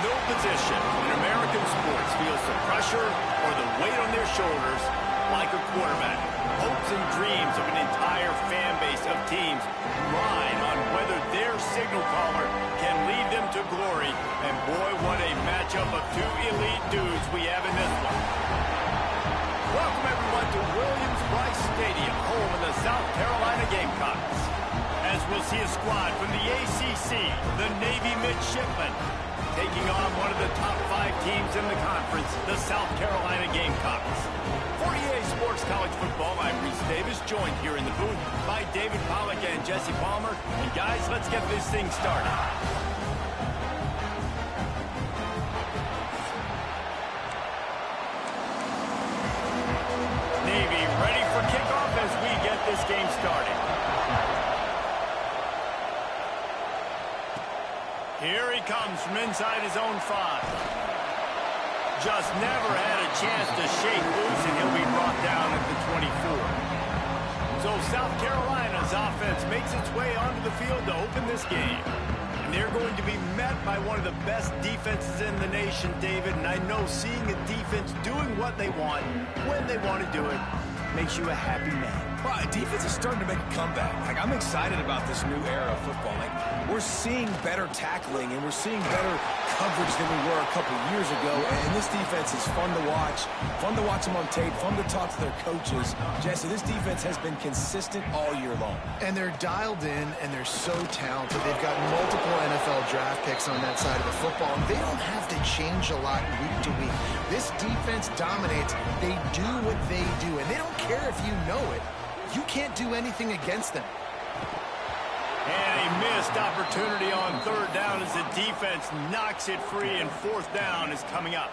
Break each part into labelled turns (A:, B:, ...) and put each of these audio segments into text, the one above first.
A: no position in American sports feels the pressure or the weight on their shoulders like a quarterback. Hopes and dreams of an entire fan base of teams ride on whether their signal caller can lead them to glory. And boy, what a matchup of two elite dudes we have in this one. Welcome everyone to Williams-Brice Stadium, home of the South Carolina Gamecocks. As we'll see a squad from the ACC, the Navy Midshipmen, taking on one of the top 5 teams in the conference, the South Carolina Gamecocks. For EA Sports College Football, I'm Reese Davis, joined here in the booth by David Pollack and Jesse Palmer. And guys, let's get this thing started. Navy ready for kickoff as we get this game started. Here he comes from inside his own 5. Just never had a chance to shake loose, and he'll be brought down at the 24. So South Carolina's offense makes its way onto the field to open this game. And they're going to be met by one of the best defenses in the nation, David. And I know seeing a defense doing what they want, when they want to do it, makes you a happy man.
B: Well, defense is starting to make a comeback. Like, I'm excited about this new era of football. Like, we're seeing better tackling, and we're seeing better coverage than we were a couple years ago. And this defense is fun to watch them on tape, fun to talk to their coaches. Jesse, this defense has been consistent all year long.
C: And they're dialed in, and they're so talented. They've got multiple NFL draft picks on that side of the football, and they don't have to change a lot week to week. This defense dominates. They do what they do, and they don't care if you know it. You can't do anything against them.
A: And a missed opportunity on 3rd down as the defense knocks it free, and 4th down is coming up.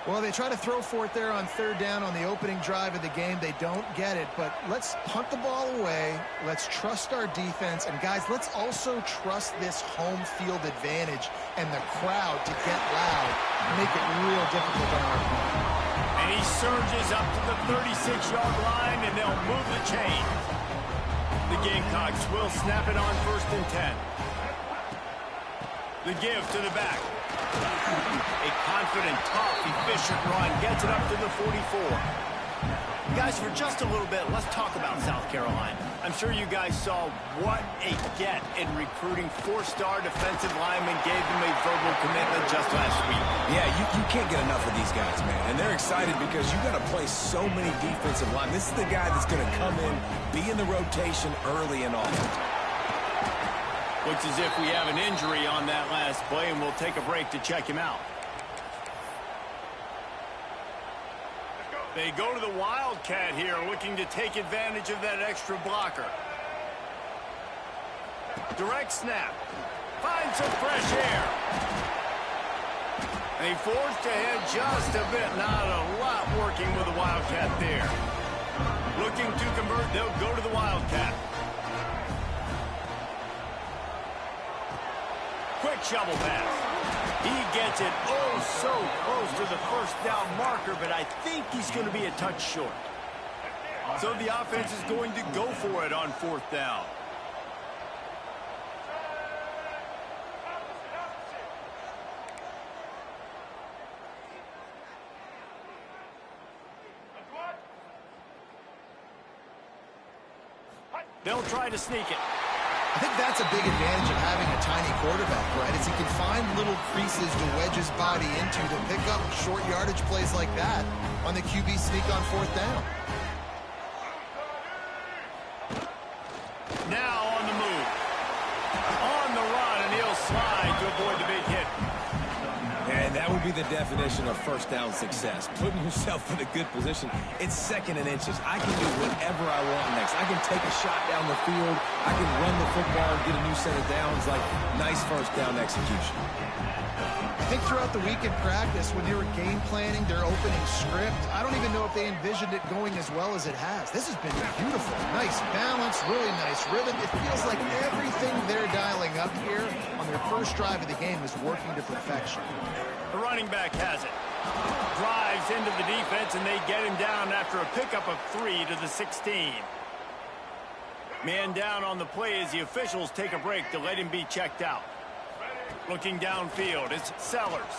C: Well, they try to throw for it there on 3rd down on the opening drive of the game. They don't get it, but let's punt the ball away. Let's trust our defense. And, guys, let's also trust this home field advantage and the crowd to get loud and make it real difficult on our opponent.
A: And he surges up to the 36-yard line, and they'll move the chain. The Gamecocks will snap it on 1st and 10. The give to the back. A confident, tough, efficient run gets it up to the 44. Guys, for just a little bit, let's talk about South Carolina. I'm sure you guys saw what a get in recruiting. 4-star defensive linemen gave them a verbal commitment just last week.
B: Yeah, you can't get enough of these guys, man. And they're excited because you got to play so many defensive linemen. This is the guy that's going to come in, be in the rotation early and often.
A: Looks as if we have an injury on that last play, and we'll take a break to check him out. They go to the Wildcat here, looking to take advantage of that extra blocker. Direct snap. Finds some fresh air. They forced ahead just a bit. Not a lot working with the Wildcat there. Looking to convert, they'll go to the Wildcat. Quick shovel pass. He gets it so close to the 1st down marker, but I think he's going to be a touch short. So the offense is going to go for it on 4th down. They'll try to sneak it.
C: I think that's a big advantage of having a tiny quarterback, right? Is he can find little creases to wedge his body into to pick up short yardage plays like that on the QB sneak on 4th down.
A: Now on the move. On the run, and he'll slide to avoid the big hit.
B: And that would be the definition of 1st down success. Putting yourself in a good position. It's 2nd and inches. I can do whatever I want next. I can take a shot down the field. I can run the football and get a new set of downs. Like, nice 1st down execution.
C: I think throughout the week in practice, when they were game planning their opening script, I don't even know if they envisioned it going as well as it has. This has been beautiful. Nice balance, really nice rhythm. It feels like everything they're dialing up here on their 1st drive of the game is working to perfection.
A: The running back has it. Drives into the defense, and they get him down after a pickup of 3 to the 16. Man down on the play as the officials take a break to let him be checked out. Looking downfield, it's Sellers.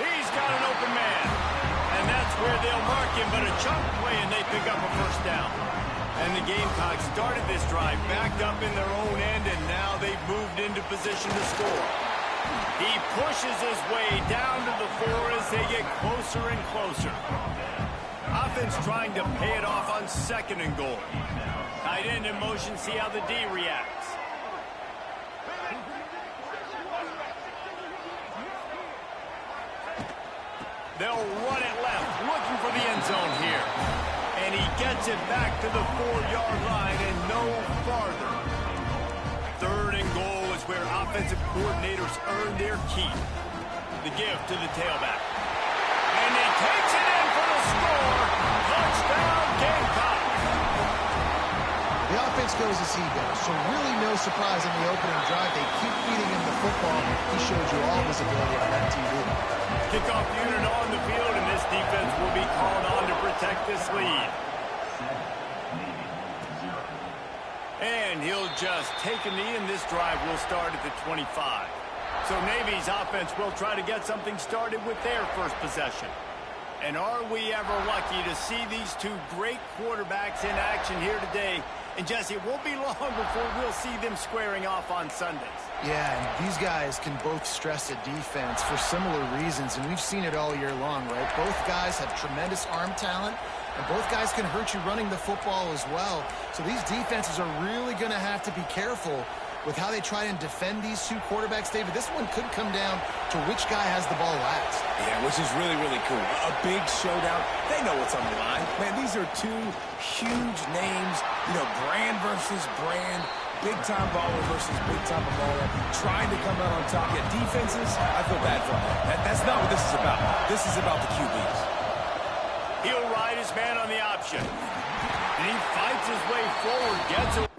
A: He's got an open man. And that's where they'll mark him, but a chunk play, and they pick up a first down. And the Gamecocks started this drive backed up in their own end, and now they've moved into position to score. He pushes his way down to the 4 as they get closer and closer. Offense trying to pay it off on 2nd and goal. Tight end in motion, see how the D reacts. They'll run it left, looking for the end zone here. And he gets it back to the 4-yard line and no farther. 3rd and goal is where offensive coordinators earn their keep. The give to the tailback. And he takes it in for the score. Touchdown, Gamecock.
C: The offense goes as he goes, so really no surprise in the opening drive. They keep feeding him the football. He showed you all his ability on that TV.
A: Kickoff unit on the field, and this defense will be called on to protect this lead. And he'll just take a knee, and this drive will start at the 25. So Navy's offense will try to get something started with their first possession. And are we ever lucky to see these two great quarterbacks in action here today? And Jesse, it won't be long before we'll see them squaring off on Sundays.
C: Yeah, and these guys can both stress a defense for similar reasons, and we've seen it all year long, right? Both guys have tremendous arm talent, and both guys can hurt you running the football as well. So these defenses are really going to have to be careful with how they try and defend these two quarterbacks, David. This one could come down to which guy has the ball last.
B: Yeah, which is really, really cool. A big showdown. They know what's on the line. Man, these are two huge names, brand versus brand, big-time baller versus big-time baller, trying to come out on top. Yeah, defenses, I feel bad for them. That's not what this is about. This is about the QBs.
A: He'll ride his man on the option. And he fights his way forward, gets it.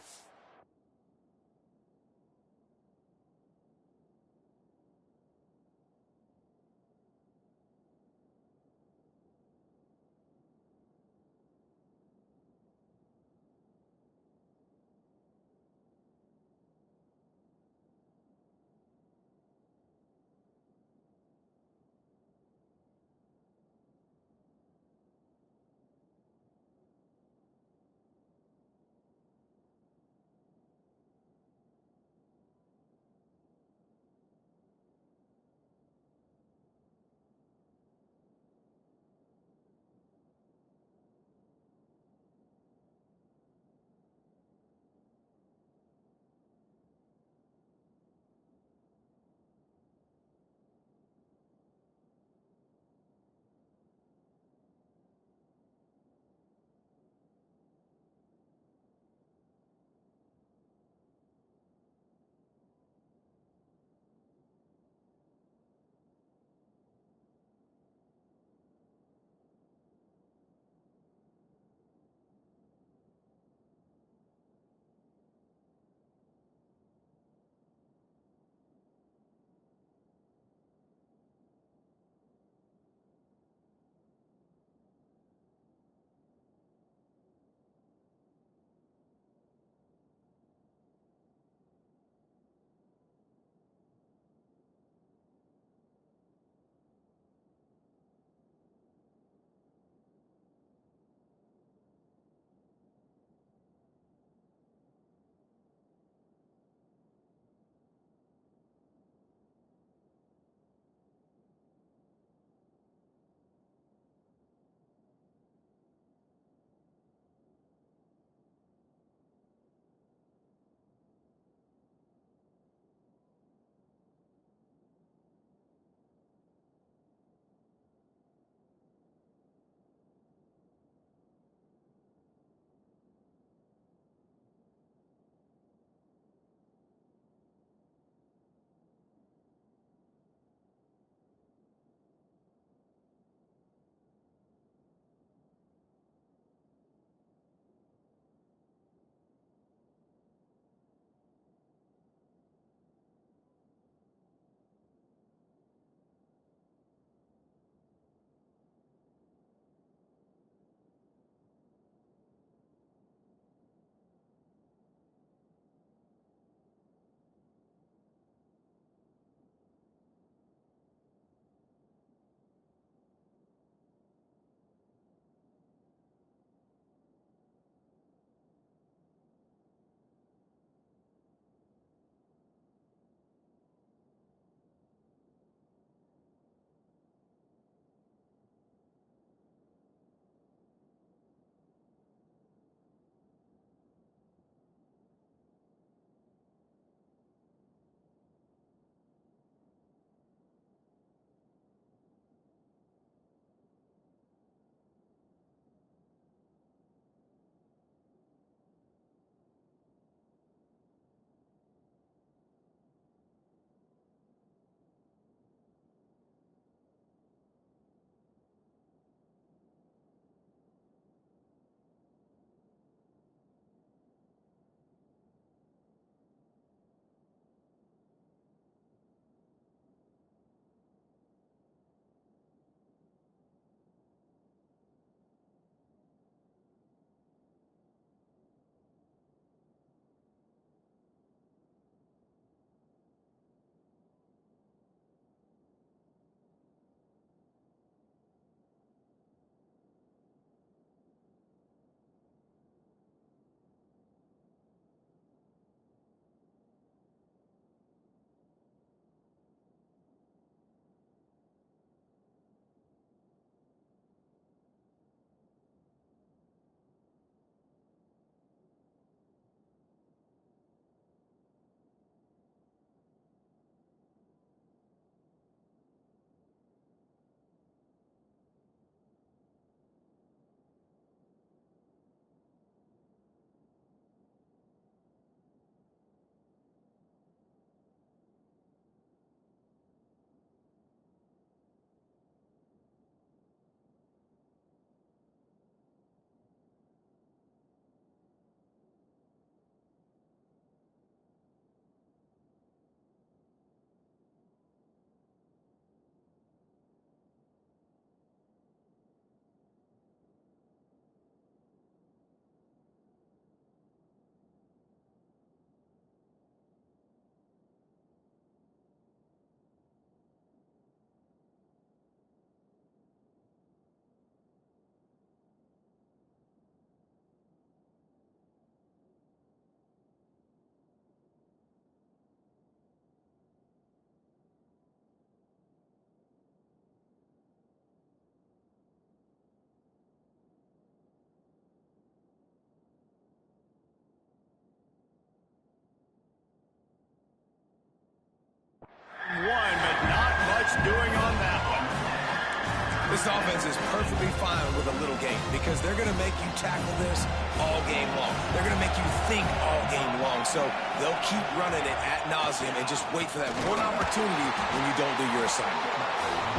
B: This offense is perfectly fine with a little game because they're going to make you tackle this all game long. They're going to make you think all game long. So they'll keep running it ad nauseum and just wait for that one opportunity when you don't do your assignment.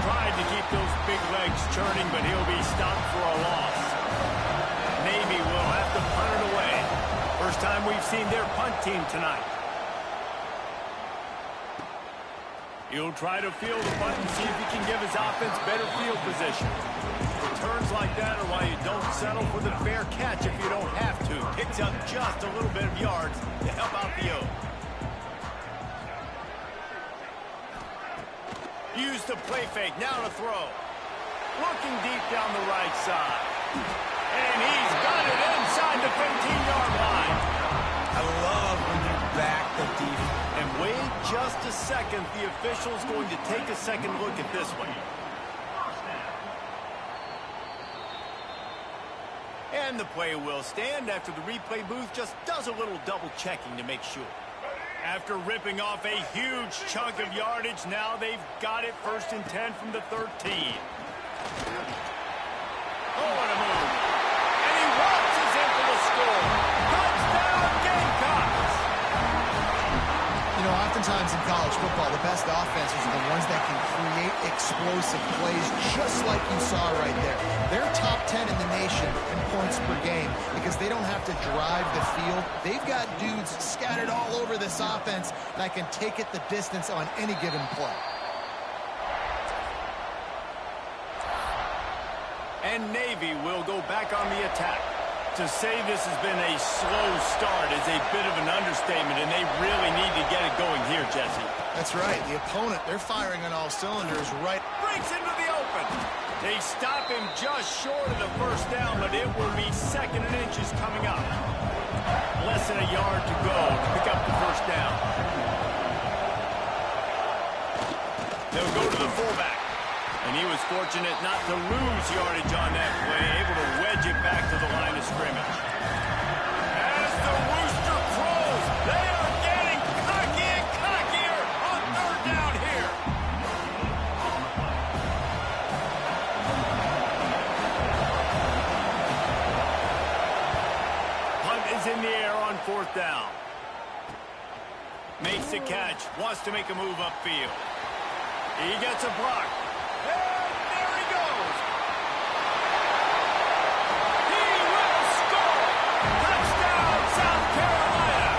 A: Tried to keep those big legs churning, but he'll be stopped for a loss. Navy will have to punt it away. First time we've seen their punt team tonight. He'll try to field the punt and see if he can give his offense better field position. Returns like that are why you don't settle for the fair catch if you don't have to. Picks up just a little bit of yards to help out the O. Use the play fake, now to throw. Looking deep down the right side. And he's got it inside the 15-yard line.
B: I love when you back the defense.
A: And wait just a second. The official's going to take a second look at this one. And the play will stand after the replay booth just does a little double checking to make sure. After ripping off a huge chunk of yardage, now they've got it 1st and 10 from the 13. Oh, what a move. And he watches in for the score. Touchdown, Gamecocks!
C: You know, oftentimes in college football, the best offenses are the ones that can create explosive plays, just like you saw right there. They're top 10 in the nation in points per game because they don't have to drive the field. They've got dudes scattered all over this offense that can take it the distance on any given play.
A: And Navy will go back on the attack. To say this has been a slow start is a bit of an understatement, and they really need to get it going here, Jesse.
C: That's right. The opponent, they're firing on all cylinders right.
A: Breaks into the open. They stop him just short of the first down, but it will be 2nd and inches coming up. Less than a yard to go to pick up the first down. They'll go to the fullback. And he was fortunate not to lose yardage on that play, able to wedge it back to the line of scrimmage. As the rooster crows, they are getting cocky and cockier on 3rd down here. Punt is in the air on 4th down. Makes the catch, wants to make a move upfield. He gets a block. And there he goes. He will score. Touchdown, South Carolina.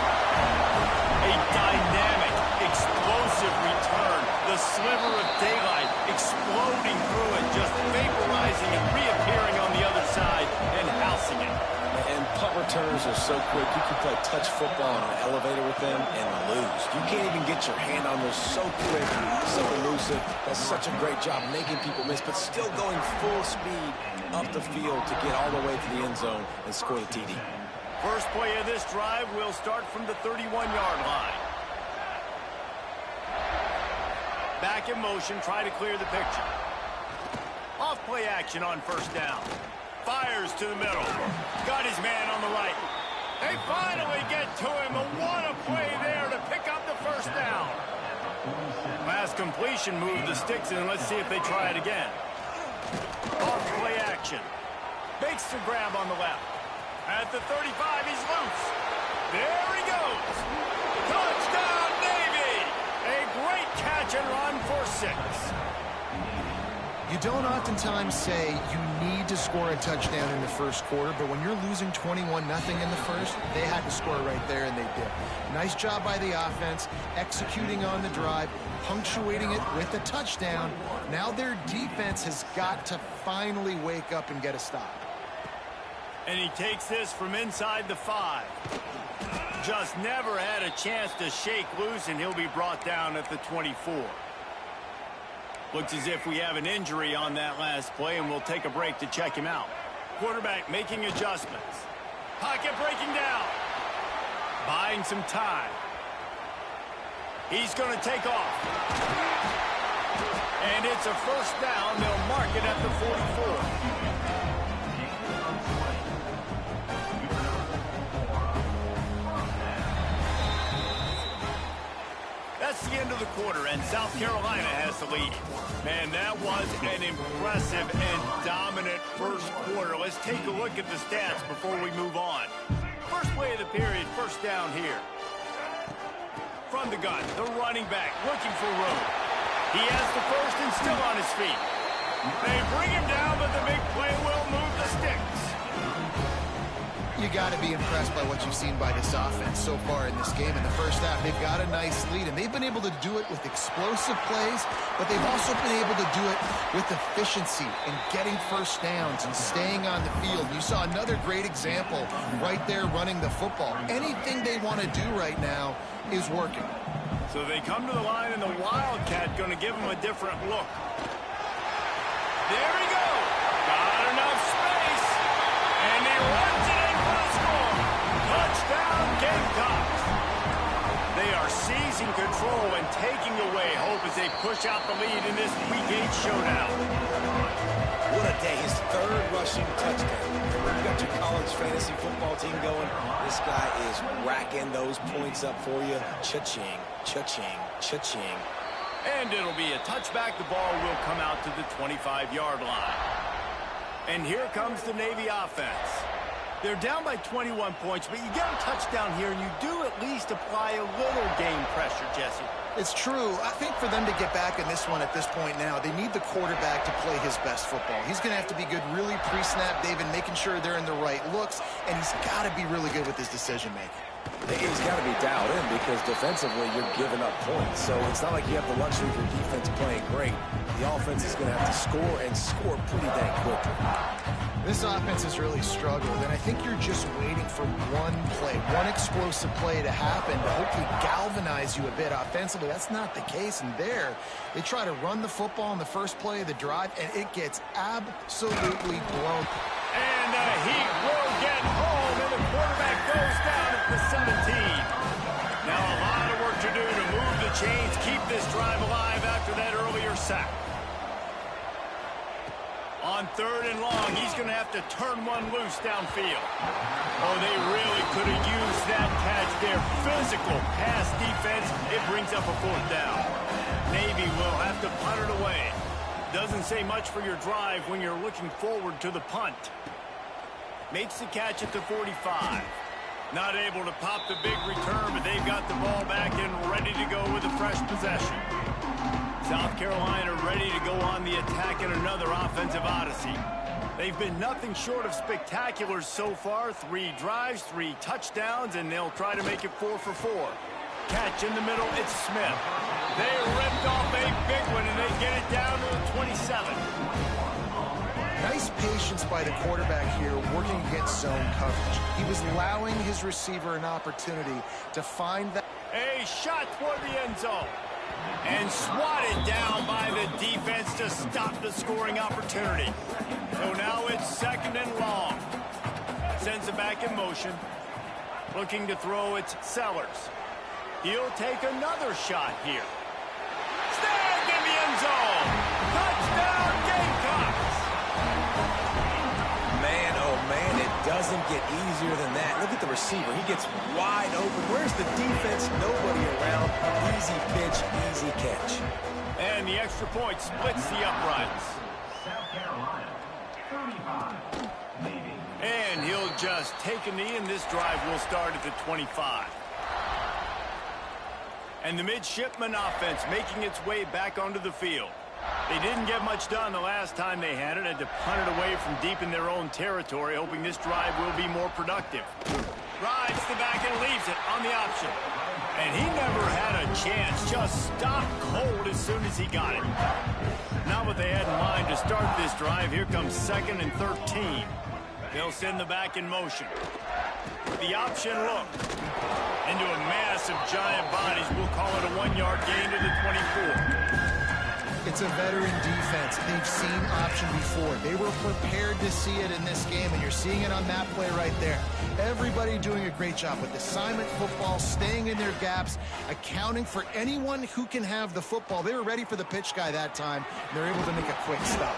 A: A dynamic, explosive return. The sliver of daylight exploding through it, just vaporizing and reappearing on the other side and housing it.
B: And punt returns are so quick. You can play touch football on an elevator with them and lose. You can't even get your hand on those so quick, so elusive. That's such a great job making people miss, but still going full speed up the field to get all the way to the end zone and score the TD.
A: First play of this drive will start from the 31-yard line. Back in motion, try to clear the picture. Off play action on 1st down. Fires to the middle. Got his man on the right. They finally get to him. What a play there to pick up the 1st down. Pass completion, move the sticks in. Let's see if they try it again. Off play action. Makes the grab on the left. At the 35, he's loose. There he goes. Touchdown, Navy. A great catch and run for 6.
C: You don't oftentimes say you need to score a touchdown in the first quarter, but when you're losing 21-0 in the first, they had to score right there, and they did. Nice job by the offense, executing on the drive, punctuating it with a touchdown. Now their defense has got to finally wake up and get a stop.
A: And he takes this from inside the 5. Just never had a chance to shake loose, and he'll be brought down at the 24. Looks as if we have an injury on that last play, and we'll take a break to check him out. Quarterback making adjustments. Pocket breaking down. Buying some time. He's going to take off. And it's a 1st down. They'll mark it at the 44. That's the end of of the quarter, and South Carolina has the lead. Man, that was an impressive and dominant first quarter. Let's take a look at the stats before we move on. First play of the period, first down here. From the gun, the running back looking for room. He has the first and still on his feet. They bring him down, but the big play will move the sticks.
C: You got to be impressed by what you've seen by this offense so far in this game. In the first half, they've got a nice lead, and they've been able to do it with explosive plays, but they've also been able to do it with efficiency and getting first downs and staying on the field. You saw another great example right there running the football. Anything they want to do right now is working.
A: So they come to the line, and the Wildcat going to give them a different look. There he goes. Got enough space, and he runs it in for the score. Touchdown, Gamecocks. They are seizing control and taking away hope as they push out the lead in this Week 8 showdown.
B: What a day. His third rushing touchdown. When you got your college fantasy football team going, this guy is racking those points up for you. Cha-ching, cha-ching, cha-ching.
A: And it'll be a touchback. The ball will come out to the 25-yard line. And here comes the Navy offense. They're down by 21 points, but you get a touchdown here, and you do at least apply a little game pressure, Jesse.
C: It's true. I think for them to get back in this one at this point now, they need the quarterback to play his best football. He's going to have to be good really pre-snap, David, making sure they're in the right looks, and he's got to be really good with his decision-making.
B: He's got to be dialed in because defensively you're giving up points. So it's not like you have the luxury of your defense playing great. The offense is going to have to score and score pretty dang quickly.
C: This offense has really struggled, and I think you're just waiting for one play, one explosive play to happen to hopefully galvanize you a bit offensively. That's not the case, and there they try to run the football in the first play of the drive, and it gets absolutely blown.
A: And the Heat will get home, and the quarterback goes down at the 17. Now a lot of work to do to move the chains, keep this drive alive after that earlier sack. On third and long, he's going to have to turn one loose downfield. Oh, they really could have used that catch there. Physical pass defense. It brings up a fourth down. Navy will have to punt it away. Doesn't say much for your drive when you're looking forward to the punt. Makes the catch at the 45. Not able to pop the big return, but they've got the ball back and ready to go with a fresh possession. South Carolina ready to go on the attack in another offensive odyssey. They've been nothing short of spectacular so far. 3 drives, 3 touchdowns, and they'll try to make it 4 for 4. Catch in the middle, it's Smith. They ripped off a big one, and they get it down to the 27.
C: Nice patience by the quarterback here working against zone coverage. He was allowing his receiver an opportunity to find that.
A: A shot toward the end zone. And swatted down by the defense to stop the scoring opportunity. So now it's second and long. Sends it back in motion. Looking to throw, it's Sellers. He'll take another shot here. Snagged in the end zone. Touchdown, Gamecocks.
B: Man, oh man, it doesn't get easier than that. Look at the receiver. He gets wide open. Where's the defense? Nobody around. Easy pitch, easy catch.
A: And the extra point splits the uprights. And he'll just take a knee, and this drive will start at the 25. And the midshipman offense making its way back onto the field. They didn't get much done the last time they had to punt it away from deep in their own territory, hoping this drive will be more productive. Rides the back and leaves it on the option. And he never had a chance, just stopped cold as soon as he got it. Not what they had in mind to start this drive. Here comes 2nd and 13. They'll send the back in motion. The option look. Into a mass of giant bodies. We'll call it a 1-yard gain to the 24.
C: It's a veteran defense. They've seen option before. They were prepared to see it in this game, and you're seeing it on that play right there. Everybody doing a great job with assignment football, staying in their gaps, accounting for anyone who can have the football. They were ready for the pitch guy that time, and they're able to make a quick stop.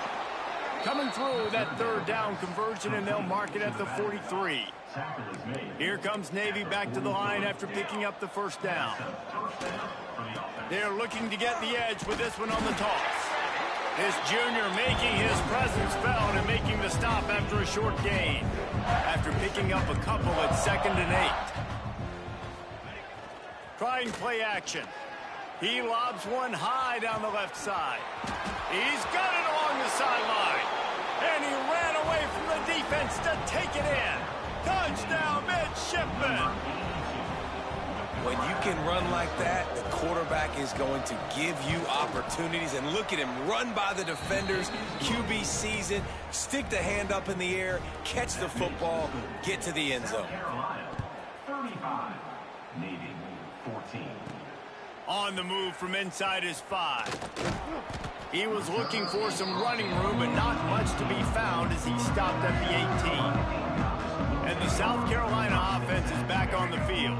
A: Coming through that third down conversion, and they'll mark it at the 43. Here comes Navy back to the line after picking up the first down. They're looking to get the edge with this one on the toss. This junior making his presence felt and making the stop after a short gain. After picking up a couple at 2nd and 8. Trying play action. He lobs one high down the left side. He's got it along the sideline. And he ran away from the defense to take it in. Touchdown, midshipman.
B: When you can run like that, the quarterback is going to give you opportunities. And look at him run by the defenders. QB sees it, stick the hand up in the air, catch the football, get to the end zone.
D: 35, Navy 14.
A: On the move from inside his 5. He was looking for some running room, but not much to be found as he stopped at the 18. And the South Carolina offense is back on the field.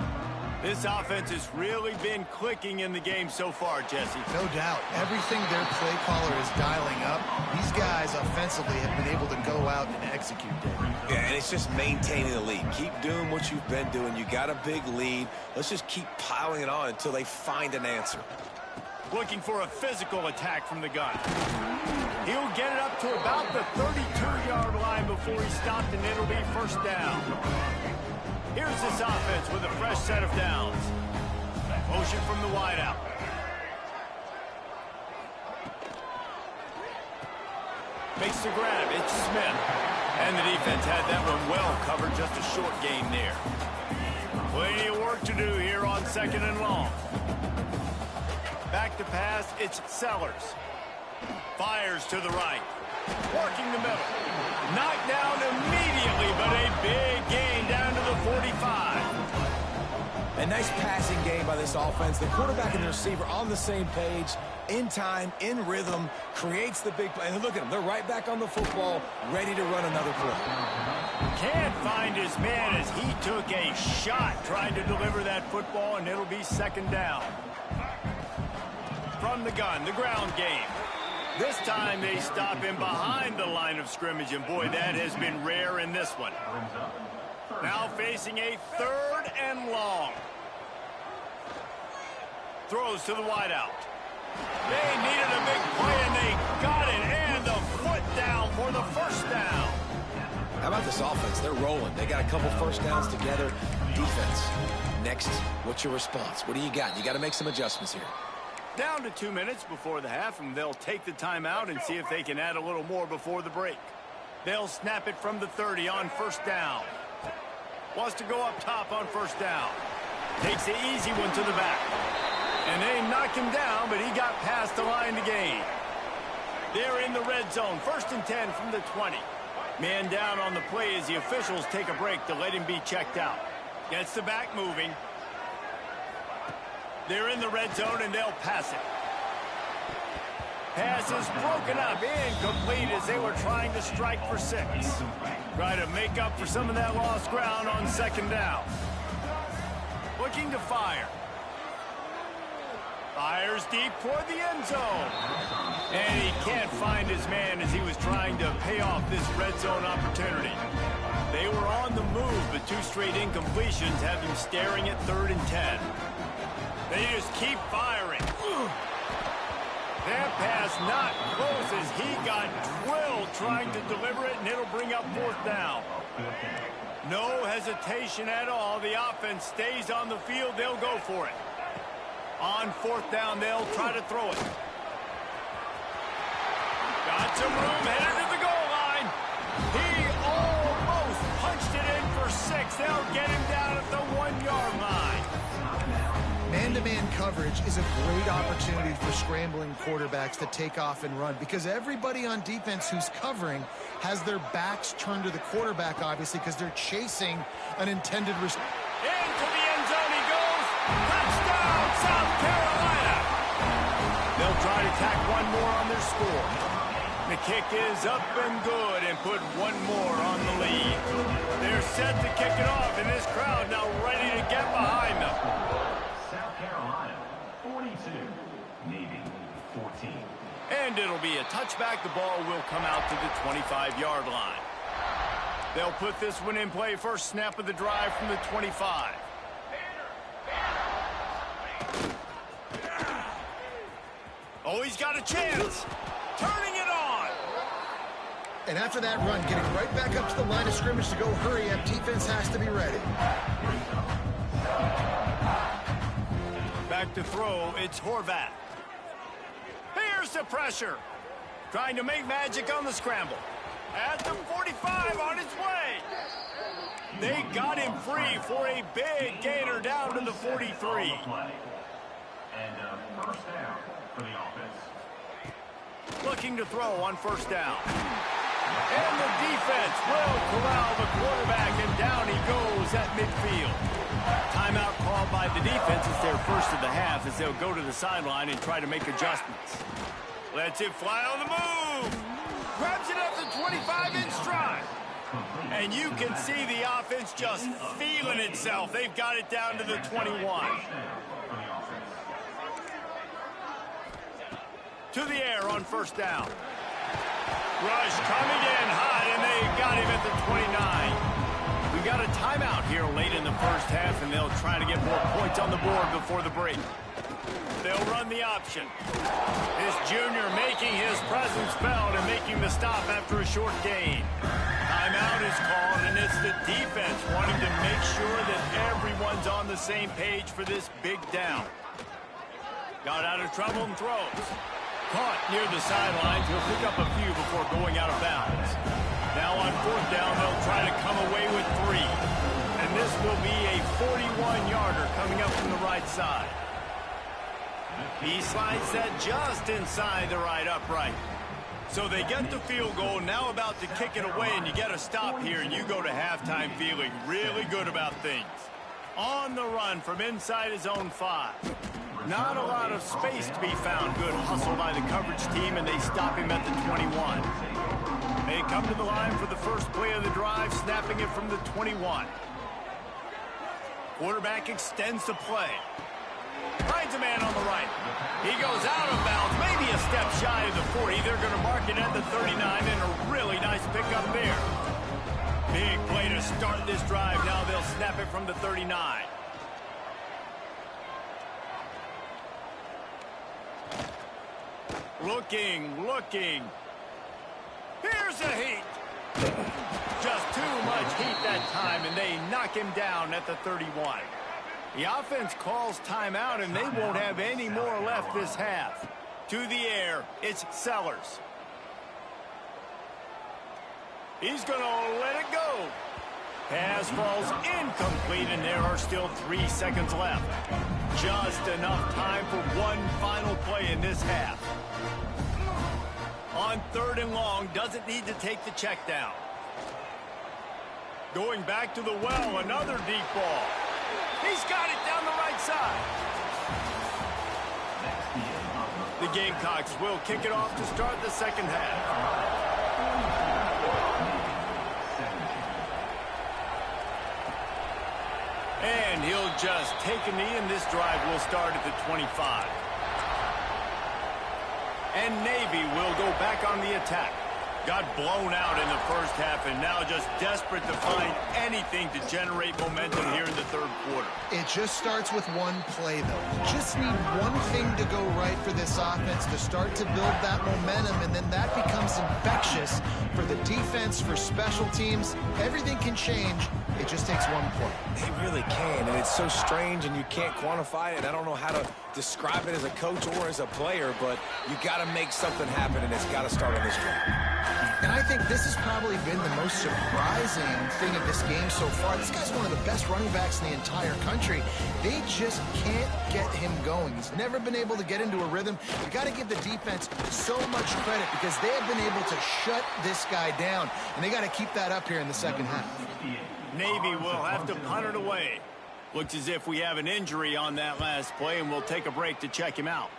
A: This offense has really been clicking in the game so far, Jesse.
C: No doubt. Everything their play caller is dialing up, these guys offensively have been able to go out and execute, David.
B: Yeah, and it's just maintaining the lead. Keep doing what you've been doing. You got a big lead. Let's just keep piling it on until they find an answer.
A: Looking for a physical attack from the gun. He'll get it up to about the 32-yard line before he stopped, and it'll be first down. Here's this offense with a fresh set of downs. Motion from the wideout. Makes the grab. It's Smith. And the defense had that one well covered. Just a short gain there. Plenty of work to do here on 2nd and long. Back to pass. It's Sellers. Fires to the right. Working the middle. Knocked down immediately, but a big gain down to the 45.
B: A nice passing game by this offense. The quarterback and the receiver on the same page, in time, in rhythm, creates the big play. And look at them. They're right back on the football, ready to run another play.
A: Can't find his man as he took a shot trying to deliver that football, and it'll be 2nd down. From the gun, the ground game. This time they stop him behind the line of scrimmage, and boy, that has been rare in this one. Now facing a 3rd and long. Throws to the wideout. They needed a big play, and they got it, and the foot down for the first down.
B: How about this offense? They're rolling. They got a couple first downs together. Defense. Next, what's your response? What do you got? You got to make some adjustments here.
A: Down to 2 minutes before the half, and they'll take the timeout and see if they can add a little more before the break. They'll snap it from the 30 on first down. Wants to go up top on first down. Takes the easy one to the back. And they knock him down, but he got past the line to gain. They're in the red zone. 1st and 10 from the 20. Man down on the play as the officials take a break to let him be checked out. Gets the back moving. They're in the red zone, and they'll pass it. Pass is broken up, incomplete as they were trying to strike for 6. Try to make up for some of that lost ground on 2nd down. Looking to fire. Fires deep toward the end zone. And he can't find his man as he was trying to pay off this red zone opportunity. They were on the move, but 2 straight incompletions have him staring at 3rd and 10. They just keep firing. That pass not close as he got drilled trying to deliver it, and it'll bring up 4th down. No hesitation at all. The offense stays on the field. They'll go for it. On 4th down, they'll try to throw it. Got some room, headed to the goal line. He almost punched it in for 6. They'll get him down at the 1-yard line.
C: Man-to-man coverage is a great opportunity for scrambling quarterbacks to take off and run because everybody on defense who's covering has their backs turned to the quarterback, obviously, because they're chasing an intended receiver.
A: Into the end zone he goes. Touchdown, South Carolina. They'll try to tack one more on their score. The kick is up and good and put one more on the lead. They're set to kick it off, and this crowd now ready to get behind them.
D: South Carolina 42, Navy 14.
A: And it'll be a touchback. The ball will come out to the 25-yard line. They'll put this one in play. First snap of the drive from the 25. Oh, he's got a chance. Turning it on.
C: And after that run, getting right back up to the line of scrimmage to go hurry up. Defense has to be ready.
A: Back to throw. It's Horvath. Here's the pressure. Trying to make magic on the scramble. At the 45 on his way. They got him free for a big gainer down to the 43.
D: And first down for the offense.
A: Looking to throw on first down. And the defense will corral the quarterback, and down he goes at midfield. Timeout called by the defense. It's their first of the half as they'll go to the sideline and try to make adjustments. Lets it fly on the move. Grabs it at the 25 in stride. And you can see the offense just feeling itself. They've got it down to the 21. To the air on first down. Rush coming in hot, and they got him at the 29. We've got a timeout here late in the first half, and they'll try to get more points on the board before the break. They'll run the option. This junior making his presence felt and making the stop after a short gain. Timeout is called, and it's the defense wanting to make sure that everyone's on the same page for this big down. Got out of trouble and throws. Caught near the sidelines. He'll pick up a few before going out of bounds. Now on fourth down, they'll try to come away with 3. And this will be a 41-yarder coming up from the right side. He slides that just inside the right upright. So they get the field goal, now about to kick it away, and you get a stop here, and you go to halftime feeling really good about things. On the run from inside his own 5. Not a lot of space to be found. Good hustle by the coverage team, and they stop him at the 21. They come to the line for the first play of the drive, snapping it from the 21. Quarterback extends the play. Finds a man on the right. He goes out of bounds, maybe a step shy of the 40. They're going to mark it at the 39, and a really nice pickup there. Big play to start this drive. Now they'll snap it from the 39. Looking. Here's a heat. Just too much heat that time, and they knock him down at the 31. The offense calls timeout, and they won't have any more left this half. To the air, it's Sellers. He's going to let it go. Pass falls incomplete, and there are still 3 seconds left. Just enough time for one final play in this half. On third and long, doesn't need to take the check down. Going back to the well, another deep ball. He's got it down the right side. The Gamecocks will kick it off to start the second half. And he'll just take a knee, and this drive will start at the 25. And Navy will go back on the attack. Got blown out in the first half, and now just desperate to find anything to generate momentum here in the third quarter.
C: It just starts with one play, though. You just need one thing to go right for this offense to start to build that momentum, and then that becomes infectious for the defense, for special teams. Everything can change. It just takes one play.
B: They really can, and it's so strange, and you can't quantify it. I don't know how to describe it as a coach or as a player, but you got to make something happen, and it's got to start on this drive.
C: And I think this has probably been the most surprising thing of this game so far. This guy's one of the best running backs in the entire country. They just can't get him going. He's never been able to get into a rhythm. You got to give the defense so much credit because they have been able to shut this guy down, and they got to keep that up here in the second half.
A: Navy will have to punt it away. Looks as if we have an injury on that last play, and we'll take a break to check him out.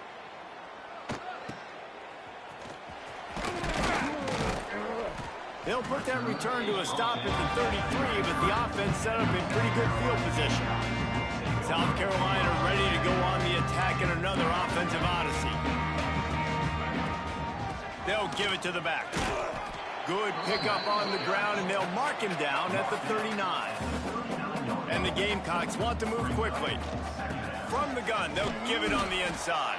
A: They'll put that return to a stop at the 33, but the offense set up in pretty good field position. South Carolina ready to go on the attack in another offensive odyssey. They'll give it to the back. Good pickup on the ground, and they'll mark him down at the 39. And the Gamecocks want to move quickly. From the gun, they'll give it on the inside.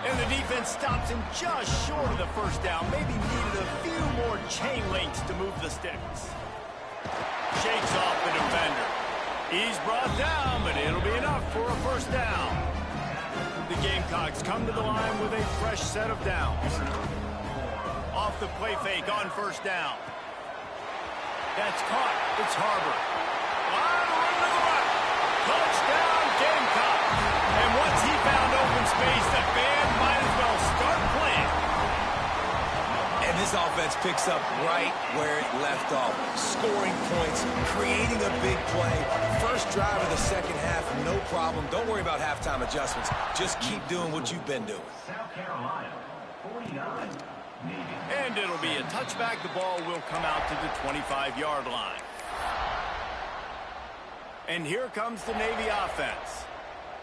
A: And the defense stops him just short of the first down. Maybe needed a few more chain links to move the sticks. Shakes off the defender. He's brought down, but it'll be enough for a first down. The Gamecocks come to the line with a fresh set of downs. Off the play fake on first down. That's caught. It's Harbor. Touchdown, Gamecock. And once he found open space, the band might as well start playing.
B: And this offense picks up right where it left off. Scoring points, creating a big play. First drive of the second half, no problem. Don't worry about halftime adjustments. Just keep doing what you've been doing.
D: South Carolina, 49.
A: And it'll be a touchback. The ball will come out to the 25-yard line. And here comes the Navy offense.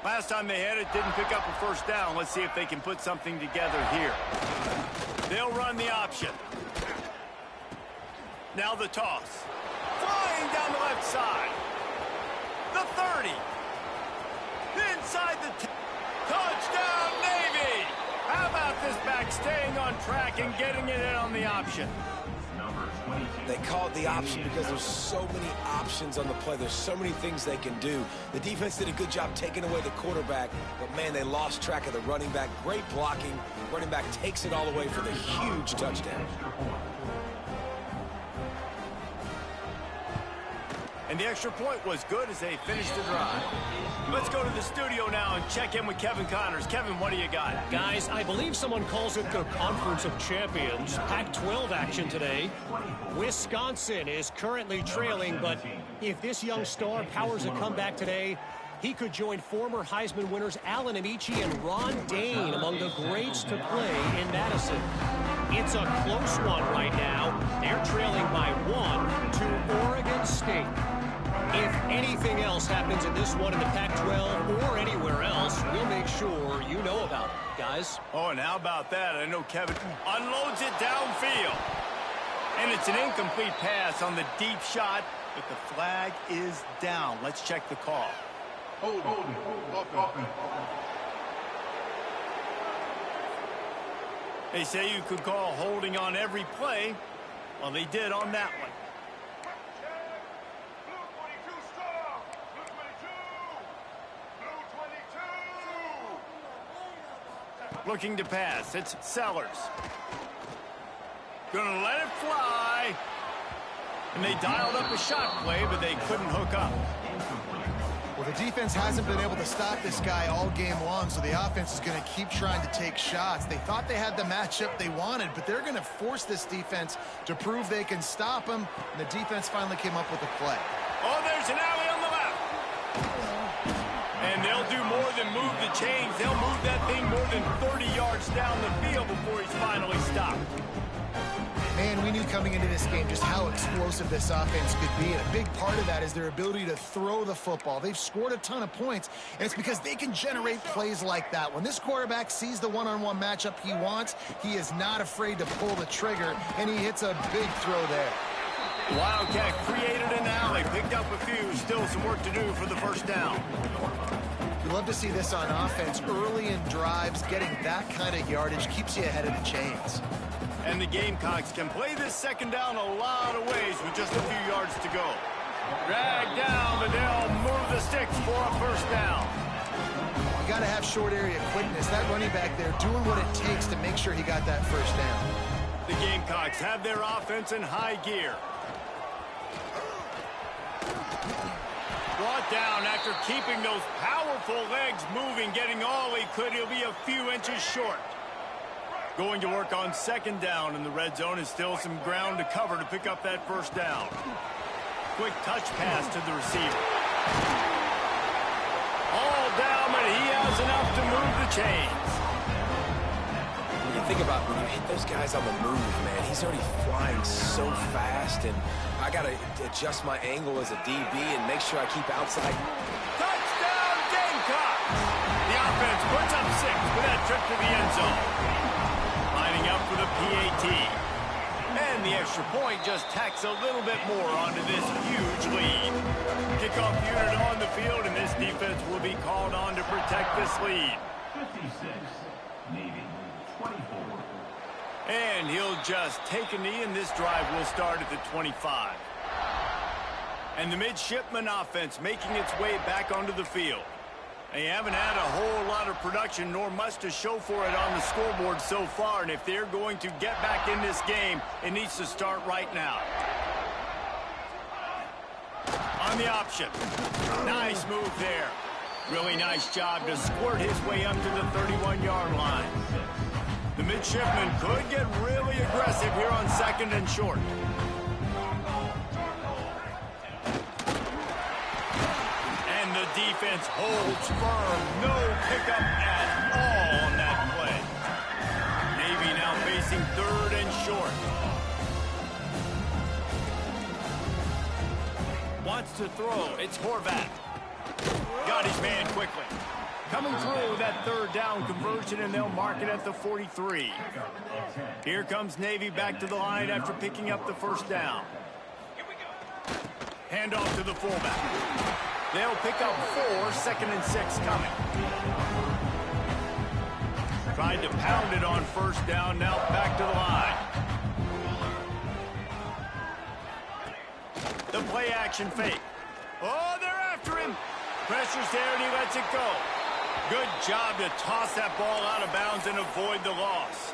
A: Last time they had it, didn't pick up a first down. Let's see if they can put something together here. They'll run the option. Now the toss. Flying down the left side. The 30. Inside the touchdown, Navy! How about this back staying on track and getting it in on the option?
B: They call it the option because there's so many options on the play. There's so many things they can do. The defense did a good job taking away the quarterback, but, man, they lost track of the running back. Great blocking. Running back takes it all away for the huge touchdown.
A: And the extra point was good as they finished the drive. Let's go to the studio now and check in with Kevin Connors. Kevin, what do you got?
E: Guys, I believe someone calls it the Conference of Champions. Pac-12 action today. Wisconsin is currently trailing, but if this young star powers a comeback today, he could join former Heisman winners Allen Amici and Ron Dayne among the greats to play in Madison. It's a close one right now. They're trailing by 1 to Oregon State. If anything else happens in this one in the Pac-12 or anywhere else, we'll make sure you know about it, guys.
A: Oh, and how about that? I know Kevin unloads it downfield. And it's an incomplete pass on the deep shot, but the flag is down. Let's check the call. They say you could call holding on every play. Well, they did on that one. Looking to pass. It's Sellers. Gonna let it fly. And they dialed up a shot play, but they couldn't hook up.
C: Well, the defense hasn't been able to stop this guy all game long, so the offense is going to keep trying to take shots. They thought they had the matchup they wanted, but they're going to force this defense to prove they can stop him, and the defense finally came up with a play.
A: Oh, there's an alley on the left. And they'll do more than move the chains. They'll move that thing more than 30 yards down the field before he's finally stopped.
C: Man, we knew coming into this game just how explosive this offense could be, and a big part of that is their ability to throw the football. They've scored a ton of points, and it's because they can generate plays like that. When this quarterback sees the one-on-one matchup he wants, he is not afraid to pull the trigger, and he hits a big throw there.
A: Wildcat created an alley, picked up a few, still some work to do for the first down.
C: You love to see this on offense. Early in drives, getting that kind of yardage keeps you ahead of the chains.
A: And the Gamecocks can play this second down a lot of ways with just a few yards to go. Drag down, but they'll move the sticks for a first down.
C: You got to have short area quickness. That running back there doing what it takes to make sure he got that first down.
A: The Gamecocks have their offense in high gear. Brought down after keeping those powerful legs moving, getting all he could. He'll be a few inches short. Going to work on second down in the red zone is still some ground to cover to pick up that first down. Quick touch pass to the receiver. All down, but he has enough to move the chains.
B: When you think about when you hit those guys on the move, man, he's already flying so fast, and I got to adjust my angle as a DB and make sure I keep outside.
A: Touchdown, Gamecocks! The offense puts up 6 with that trip to the end zone. Lining up for PAT. And the extra point just tacks a little bit more onto this huge lead. Kickoff unit on the field, and this defense will be called on to protect this lead.
D: 56, Navy, 24.
A: And he'll just take a knee, and this drive will start at the 25. And the midshipman offense making its way back onto the field. They haven't had a whole lot of production, nor much to show for it on the scoreboard so far. And if they're going to get back in this game, it needs to start right now. On the option. Nice move there. Really nice job to squirt his way up to the 31-yard line. The midshipman could get really aggressive here on 2nd and short. And the defense holds firm. No pickup at all on that play. Navy now facing 3rd and short. Wants to throw. It's Horvat. Got his man quickly. Coming through that 3rd down conversion, and they'll mark it at the 43. Here comes Navy back to the line after picking up the 1st down. Hand off to the fullback. They'll pick up 4, 2nd and 6 coming. Tried to pound it on 1st down, now back to the line. The play action fake. Oh, they're after him. Pressure's there, and he lets it go. Good job to toss that ball out of bounds and avoid the loss.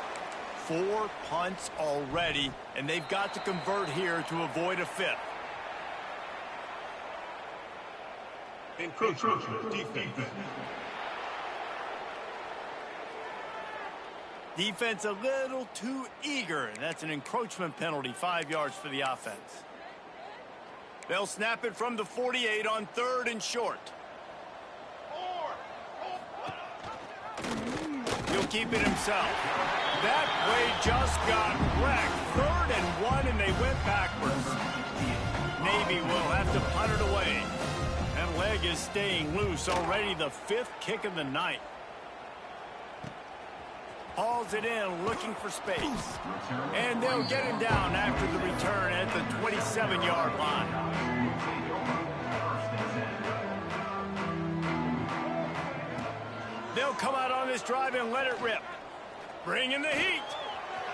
A: 4 punts already, and they've got to convert here to avoid a 5th.
D: Encroachment defense.
A: Defense a little too eager. That's an encroachment penalty, 5 yards for the offense. They'll snap it from the 48 on 3rd and short. He'll keep it himself. That play just got wrecked. 3rd and 1, and they went backwards. Navy will have to punt it away. That leg is staying loose. Already the 5th kick of the night. Hauls it in, looking for space. And they'll get him down after the return at the 27-yard line. They'll come out on this drive and let it rip. Bring in the heat.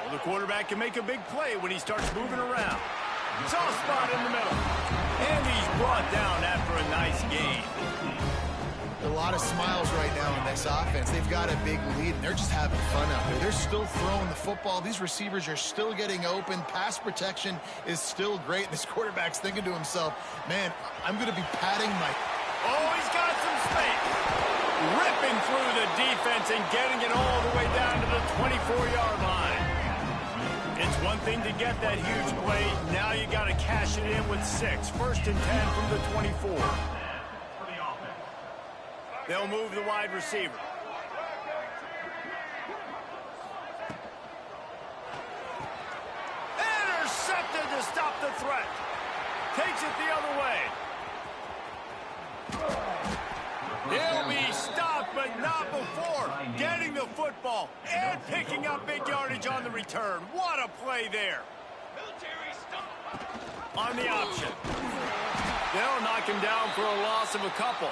A: Well, the quarterback can make a big play when he starts moving around. Soft spot in the middle. And he's brought down after a nice gain.
C: A lot of smiles right now in this offense. They've got a big lead, and they're just having fun out there. They're still throwing the football. These receivers are still getting open. Pass protection is still great. This quarterback's thinking to himself, man, I'm going to be patting my...
A: Oh, he's got some space. Ripping through the defense and getting it all the way down to the 24-yard line. It's one thing to get that huge play. Now you got to cash it in with 6. 1st and 10 from the 24. They'll move the wide receiver. Intercepted to stop the threat. Takes it the other way. He'll be stopped, but not before getting the football and picking up big yardage on the return. What a play there. On the option. They'll knock him down for a loss of a couple.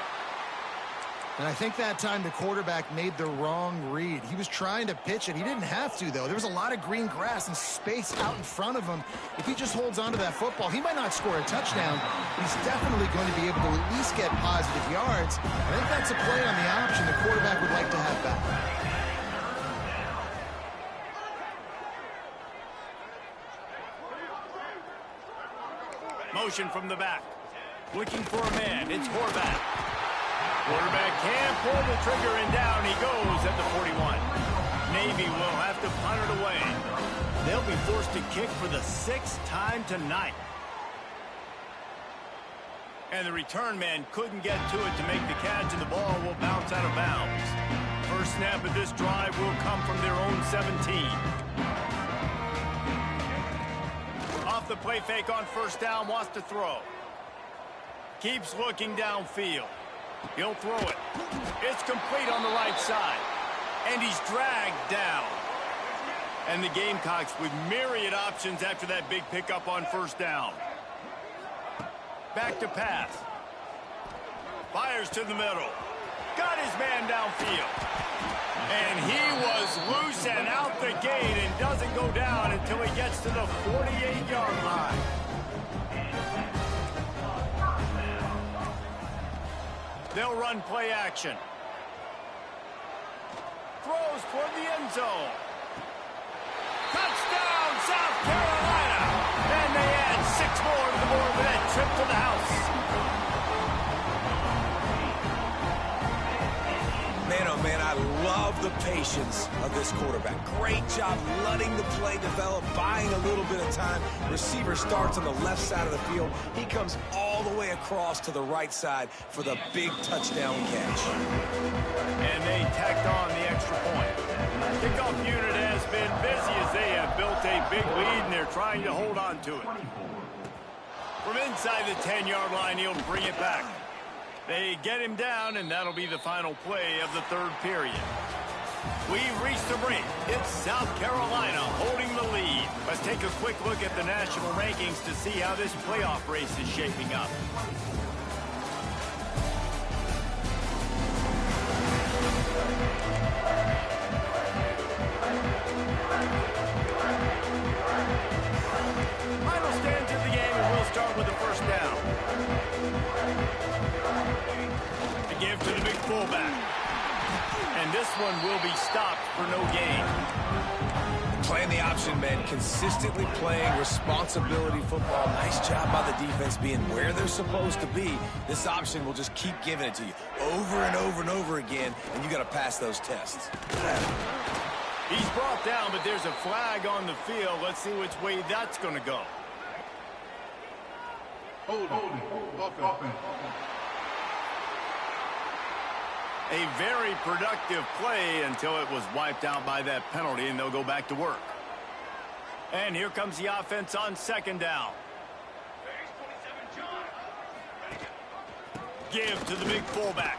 C: And I think that time the quarterback made the wrong read. He was trying to pitch it. He didn't have to, though. There was a lot of green grass and space out in front of him. If he just holds on to that football, he might not score a touchdown, but he's definitely going to be able to at least get positive yards. I think that's a play on the option the quarterback would like to have back.
A: Motion from the back. Looking for a man. It's Horvat. Quarterback can't pull the trigger, and down he goes at the 41. Navy will have to punt it away. They'll be forced to kick for the 6th time tonight. And the return man couldn't get to it to make the catch, and the ball will bounce out of bounds. First snap of this drive will come from their own 17. Off the play fake on 1st down, wants to throw. Keeps looking downfield. He'll throw it. It's complete on the right side. And he's dragged down. And the Gamecocks with myriad options after that big pickup on first down. Back to pass. Fires to the middle. Got his man downfield. And he was loose and out the gate and doesn't go down until he gets to the 48-yard line. They'll run play action. Throws toward the end zone. Touchdown, South Carolina! And they add 6 more to the board with that trip to the house.
B: Man, oh man, I love the patience of this quarterback. Great job letting the play develop, buying a little bit of time. Receiver starts on the left side of the field. He comes all the way across to the right side for the big touchdown catch.
A: And they tacked on the extra point. Kickoff unit has been busy as they have built a big lead, and they're trying to hold on to it. From inside the 10-yard line, he'll bring it back. They get him down, and that'll be the final play of the third period. We've reached the break. It's South Carolina holding the lead. Let's take a quick look at the national rankings to see how this playoff race is shaping up. Final stands of the game, and we'll start with the first down. Give to the big fullback. And this one will be stopped for no gain.
B: Playing the option, man. Consistently playing responsibility football. Nice job by the defense being where they're supposed to be. This option will just keep giving it to you over and over and over again, and you got to pass those tests.
A: He's brought down, but there's a flag on the field. Let's see which way that's going to go.
D: Holding.
A: A very productive play until it was wiped out by that penalty, and they'll go back to work. And here comes the offense on second down. Give to the big fullback.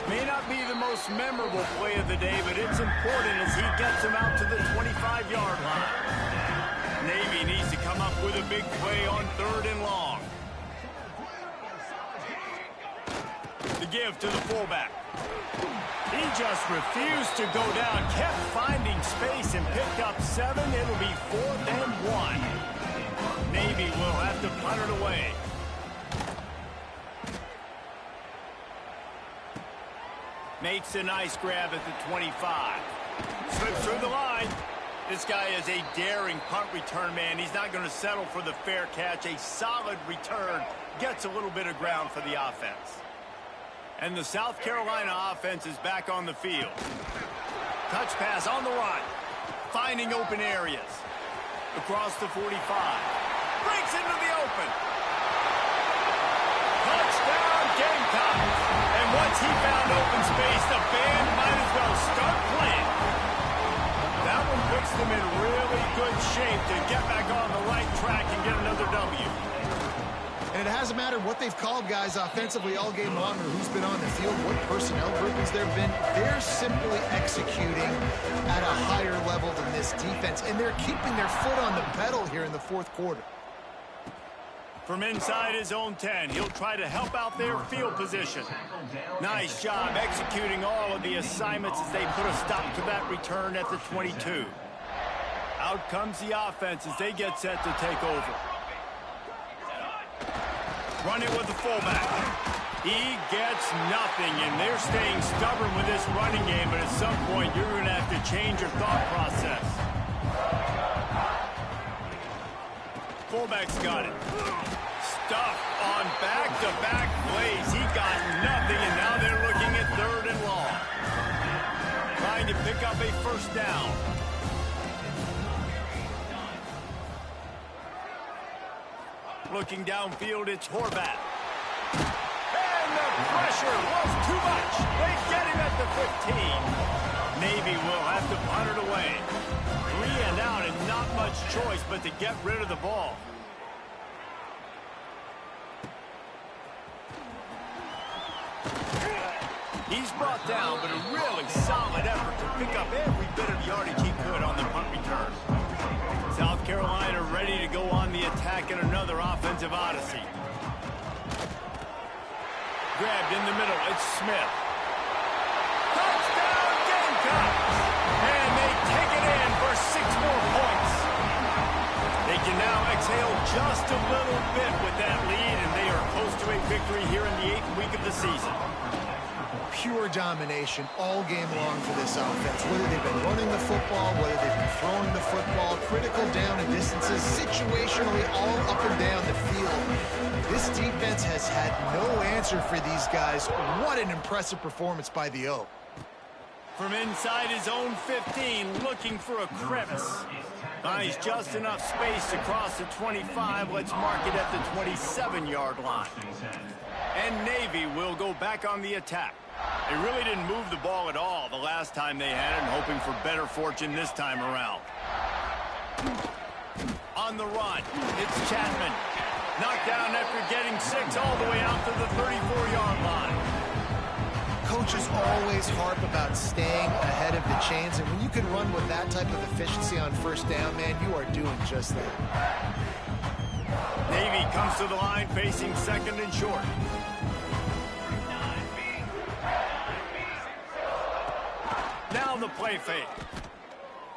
A: May not be the most memorable play of the day, but it's important as he gets him out to the 25-yard line. Navy needs to come up with a big play on third and long. The give to the fullback. He just refused to go down, kept finding space and picked up 7. It'll be 4th and 1. Navy will have to punt it away. Makes a nice grab at the 25. Slips through the line. This guy is a daring punt return man. He's not going to settle for the fair catch. A solid return. Gets a little bit of ground for the offense. And the South Carolina offense is back on the field. Touch pass on the run. Finding open areas. Across the 45. Breaks into the open. Touchdown Gamecocks. And once he found open space, the band might as well start playing. That one puts them in really good shape to get back on the right track and get another W.
C: And it hasn't mattered what they've called guys offensively all game long or who's been on the field, what personnel groupings there have been. They're simply executing at a higher level than this defense, and they're keeping their foot on the pedal here in the fourth quarter.
A: From inside his own 10, he'll try to help out their field position. Nice job executing all of the assignments as they put a stop to that return at the 22. Out comes the offense as they get set to take over. Run it with the fullback. He gets nothing, and they're staying stubborn with this running game, but at some point you're going to have to change your thought process. Fullback's got it. Stuffed on back-to-back plays. He got nothing, and now they're looking at third and long. Trying to pick up a first down. Looking downfield, it's Horvath. And the pressure was too much. They get him at the 15. Navy will have to punt it away. 3 and out and not much choice but to get rid of the ball. He's brought down, but a really solid effort to pick up every bit of yardage he could on the punt Carolina ready to go on the attack in another offensive odyssey. Grabbed in the middle. It's Smith. Touchdown Gamecocks! And they take it in for 6 more points. They can now exhale just a little bit with that lead, and they are close to a victory here in the 8th week of the season.
C: Pure domination all game long for this offense. Whether they've been running the football, whether they've been throwing the football, critical down and distances, situationally all up and down the field. This defense has had no answer for these guys. What an impressive performance by the O.
A: From inside his own 15, looking for a crevice. Finds just enough space to cross the 25. Let's mark it at the 27-yard line. And Navy will go back on the attack. They really didn't move the ball at all the last time they had it, and hoping for better fortune this time around. On the run, it's Chapman. Knocked down after getting 6 all the way out to the 34-yard line.
C: Coaches always harp about staying ahead of the chains, and when you can run with that type of efficiency on first down, man, you are doing just that.
A: Navy comes to the line facing 2nd and short. Now the play fake.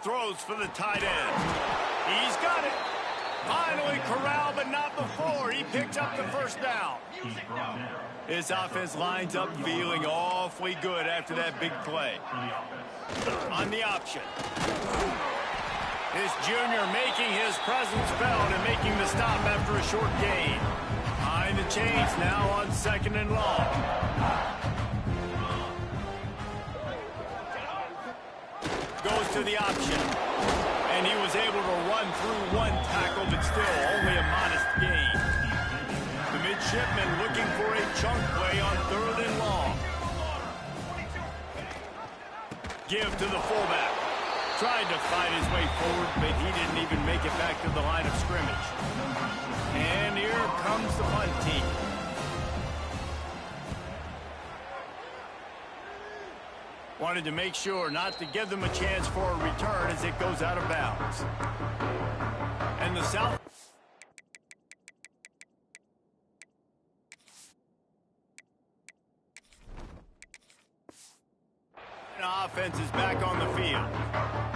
A: Throws for the tight end. He's got it. Finally corralled, but not before. He picked up the first down. His offense lines up feeling awfully good after that big play. On the option. This junior making his presence felt and making the stop after a short gain. Behind the chains now on 2nd and long. Goes to the option. And he was able to run through 1 tackle, but still only a modest gain. The midshipman looking for a chunk play on 3rd and long. Give to the fullback. Tried to fight his way forward, but he didn't even make it back to the line of scrimmage. And here comes the punt team. Wanted to make sure not to give them a chance for a return as it goes out of bounds. And the South offense is back on the field.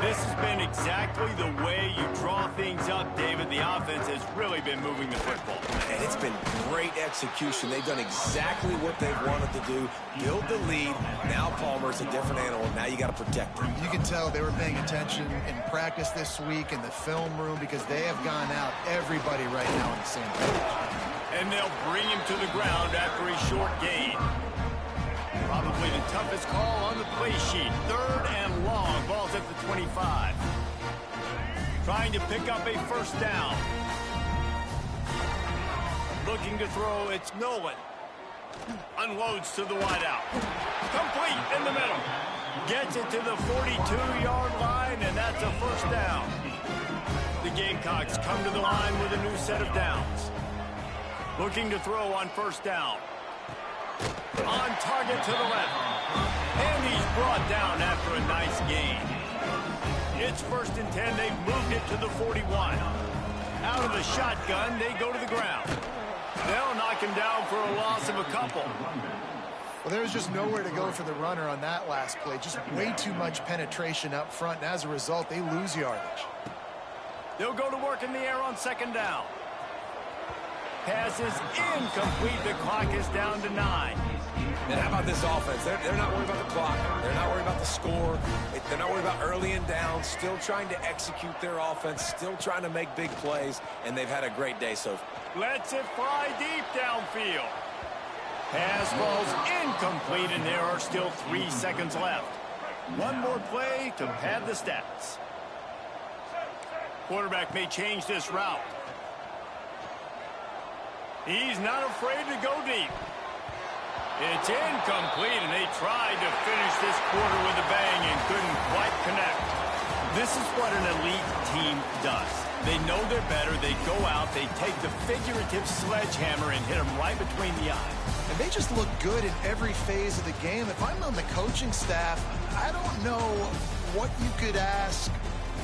A: This has been exactly the way you draw things up, David. The offense has really been moving the football.
B: And it's been great execution. They've done exactly what they've wanted to do. Build the lead. Now Palmer's a different animal. Now you got to protect him.
C: You can tell they were paying attention in practice this week in the film room because they have gone out, everybody right now on the same page.
A: And they'll bring him to the ground after a short gain. Probably the toughest call on the play sheet. 3rd and long. Ball's at the 25. Trying to pick up a first down. Looking to throw, it's Nolan. Unloads to the wideout. Complete in the middle. Gets it to the 42-yard line, and that's a first down. The Gamecocks come to the line with a new set of downs. Looking to throw on first down. On target to the left. And he's brought down after a nice gain. It's 1st and 10. They've moved it to the 41. Out of the shotgun, they go to the ground. They'll knock him down for a loss of a couple.
C: Well, there was just nowhere to go for the runner on that last play. Just way too much penetration up front, and as a result, they lose yardage.
A: They'll go to work in the air on 2nd down. Pass is incomplete. The clock is down to 9.
B: And how about this offense? They're not worried about the clock. They're not worried about the score. They're not worried about early and down. Still trying to execute their offense. Still trying to make big plays. And they've had a great day so far.
A: Lets it fly deep downfield. Pass falls incomplete, and there are still 3 seconds left. One more play to pad the stats. Quarterback may change this route. He's not afraid to go deep. It's incomplete, and they tried to finish this quarter with a bang and couldn't quite connect. This is what an elite team does. They know they're better. They go out. They take the figurative sledgehammer and hit them right between the eyes.
C: And they just look good in every phase of the game. If I'm on the coaching staff, I don't know what you could ask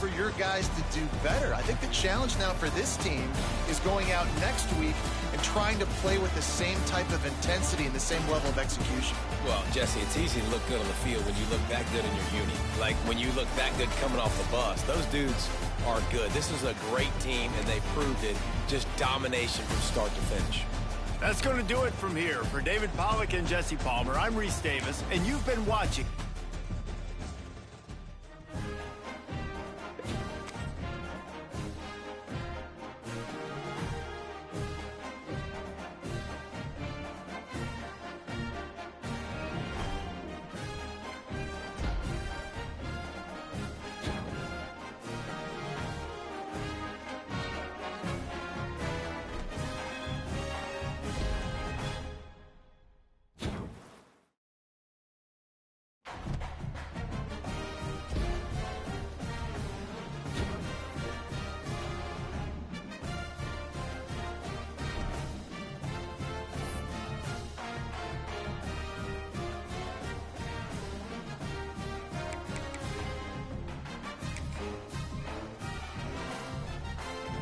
C: for your guys to do better. I think the challenge now for this team is going out next week and trying to play with the same type of intensity and the same level of execution.
B: Well, Jesse, it's easy to look good on the field when you look that good in your uni. Like when you look that good coming off the bus. Those dudes are good. This is a great team, and they proved it. Just domination from start to finish.
A: That's going to do it from here. For David Pollack and Jesse Palmer, I'm Reese Davis, and you've been watching